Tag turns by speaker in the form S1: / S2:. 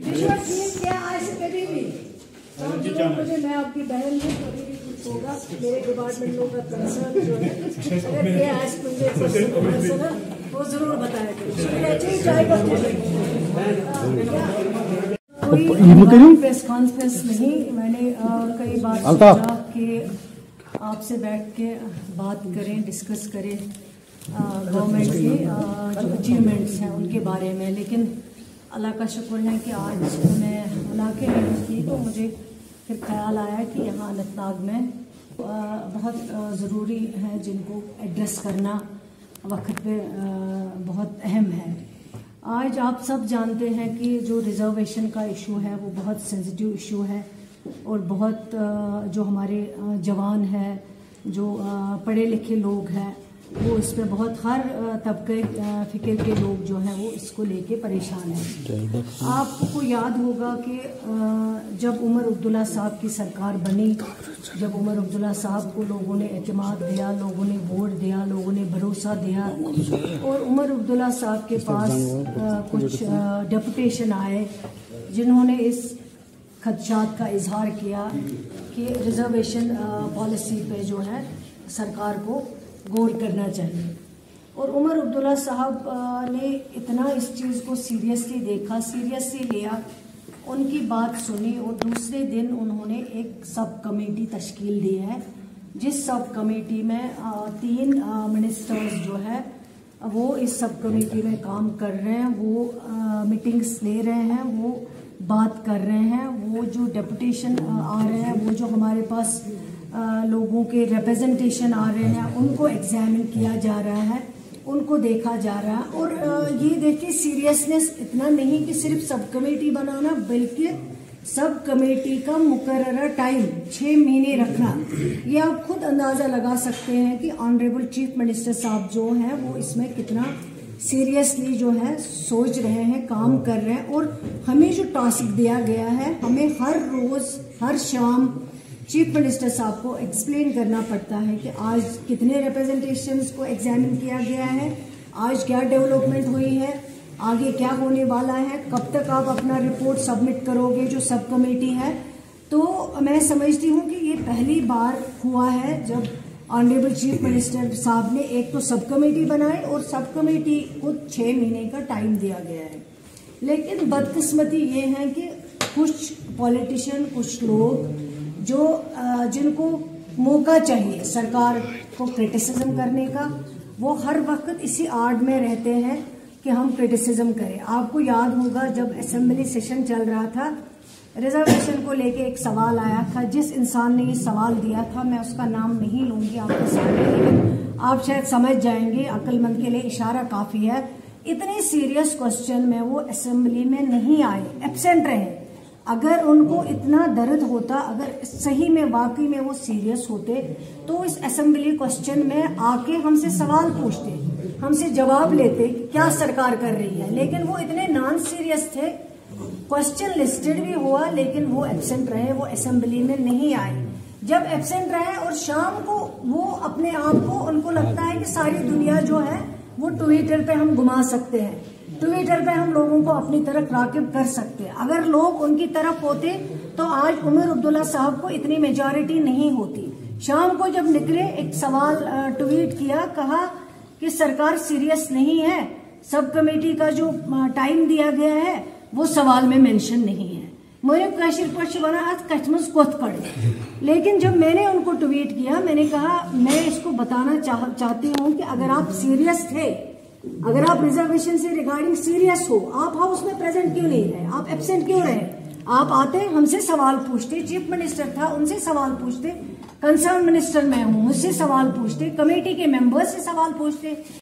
S1: क्या आज से कभी भी मुझे मैं आपकी बहन हूँ, कभी भी कुछ होगा मेरे डिपार्टमेंट लोगों का कंसर्न जो है अगर ये आज मुझे वो जरूर बताया कोई प्रेस कॉन्फ्रेंस नहीं। मैंने कई बार सोचा कि आपसे बैठ के बात करें, डिस्कस करें गवर्नमेंट के जो अचीवमेंट्स हैं उनके बारे में, लेकिन अल्लाह का शुक्र है कि आज मैं इलाके में थी तो मुझे फिर ख्याल आया कि यहाँ अनंतनाग में बहुत ज़रूरी है जिनको एड्रेस करना वक्त पे बहुत अहम है। आज आप सब जानते हैं कि जो रिजर्वेशन का इशू है वो बहुत सेंसिटिव इशू है और बहुत जो हमारे जवान हैं, जो पढ़े लिखे लोग हैं, वो इस पे बहुत हर तबके फिक्र के लोग जो हैं वो इसको लेके परेशान हैं। आपको याद होगा कि जब उमर अब्दुल्ला साहब की सरकार बनी, जब उमर अब्दुल्ला साहब को लोगों ने एतमाद दिया, लोगों ने वोट दिया, लोगों ने भरोसा दिया और उमर अब्दुल्ला साहब के पास कुछ डेपुटेशन आए जिन्होंने इस खदशात का इजहार किया कि रिजर्वेशन पॉलिसी पे जो है सरकार को गौर करना चाहिए। और उमर अब्दुल्ला साहब ने इतना इस चीज़ को सीरियसली देखा, सीरियसली लिया, उनकी बात सुनी और दूसरे दिन उन्होंने एक सब कमेटी तश्कील दी है, जिस सब कमेटी में 3 मिनिस्टर्स जो है वो इस सब कमेटी में काम कर रहे हैं, वो मीटिंग्स ले रहे हैं, वो बात कर रहे हैं, वो जो डेपुटेशन आ रहे हैं, वो जो हमारे पास लोगों के रिप्रेजेंटेशन आ रहे हैं उनको एग्जामिन किया जा रहा है, उनको देखा जा रहा है। और ये देखिए सीरियसनेस इतना नहीं कि सिर्फ सब कमेटी बनाना, बल्कि सब कमेटी का मुकर्रर टाइम 6 महीने रखना। ये आप खुद अंदाजा लगा सकते हैं कि ऑनरेबल चीफ मिनिस्टर साहब जो हैं वो इसमें कितना सीरियसली जो है सोच रहे हैं, काम कर रहे हैं। और हमें जो टास्क दिया गया है, हमें हर रोज हर शाम चीफ मिनिस्टर साहब को एक्सप्लेन करना पड़ता है कि आज कितने रिप्रेजेंटेशंस को एग्जामिन किया गया है, आज क्या डेवलपमेंट हुई है, आगे क्या होने वाला है, कब तक आप अपना रिपोर्ट सबमिट करोगे जो सब कमेटी है। तो मैं समझती हूँ कि ये पहली बार हुआ है जब ऑनरेबल चीफ मिनिस्टर साहब ने एक तो सब कमेटी बनाई और सब कमेटी को 6 महीने का टाइम दिया गया है। लेकिन बदकिस्मती ये है कि कुछ पॉलिटिशियन, कुछ लोग जो जिनको मौका चाहिए सरकार को क्रिटिसिज्म करने का, वो हर वक्त इसी आड़ में रहते हैं कि हम क्रिटिसिज्म करें। आपको याद होगा जब असेंबली सेशन चल रहा था, रिजर्वेशन को लेके एक सवाल आया था, जिस इंसान ने ये सवाल दिया था मैं उसका नाम नहीं लूंगी आपके सामने, लेकिन आप शायद समझ जाएंगे, अक्लमंद के लिए इशारा काफी है। इतने सीरियस क्वेश्चन में वो असेंबली में नहीं आए, एब्सेंट रहे। अगर उनको इतना दर्द होता, अगर सही में वाकई में वो सीरियस होते तो इस असेंबली क्वेश्चन में आके हमसे सवाल पूछते, हमसे जवाब लेते कि क्या सरकार कर रही है। लेकिन वो इतने नॉन सीरियस थे, क्वेश्चन लिस्टेड भी हुआ लेकिन वो एब्सेंट रहे, वो असेंबली में नहीं आए। जब एब्सेंट रहे और शाम को वो अपने आप को, उनको लगता है कि सारी दुनिया जो है वो ट्विटर पे हम घुमा सकते हैं, ट्विटर पे हम लोगों को अपनी तरफ राकिब कर सकते हैं। अगर लोग उनकी तरफ होते तो आज उमर अब्दुल्ला साहब को इतनी मेजॉरिटी नहीं होती। शाम को जब निकले एक सवाल ट्वीट किया, कहा कि सरकार सीरियस नहीं है, सब कमेटी का जो टाइम दिया गया है वो सवाल में मेंशन नहीं है। मेरे कशिर पक्ष बना आज कचमस कोत पड़े। लेकिन जब मैंने उनको ट्वीट किया, मैंने कहा मैं इसको बताना चाहती हूँ कि अगर आप सीरियस थे, अगर आप रिजर्वेशन से रिगार्डिंग सीरियस हो, आप हाउस में प्रेजेंट क्यों नहीं रहे, आप एब्सेंट क्यों रहे? आप आते, हमसे सवाल पूछते, चीफ मिनिस्टर था उनसे सवाल पूछते, कंसर्न मिनिस्टर मैं हूं मुझसे सवाल पूछते, कमेटी के मेंबर्स से सवाल पूछते।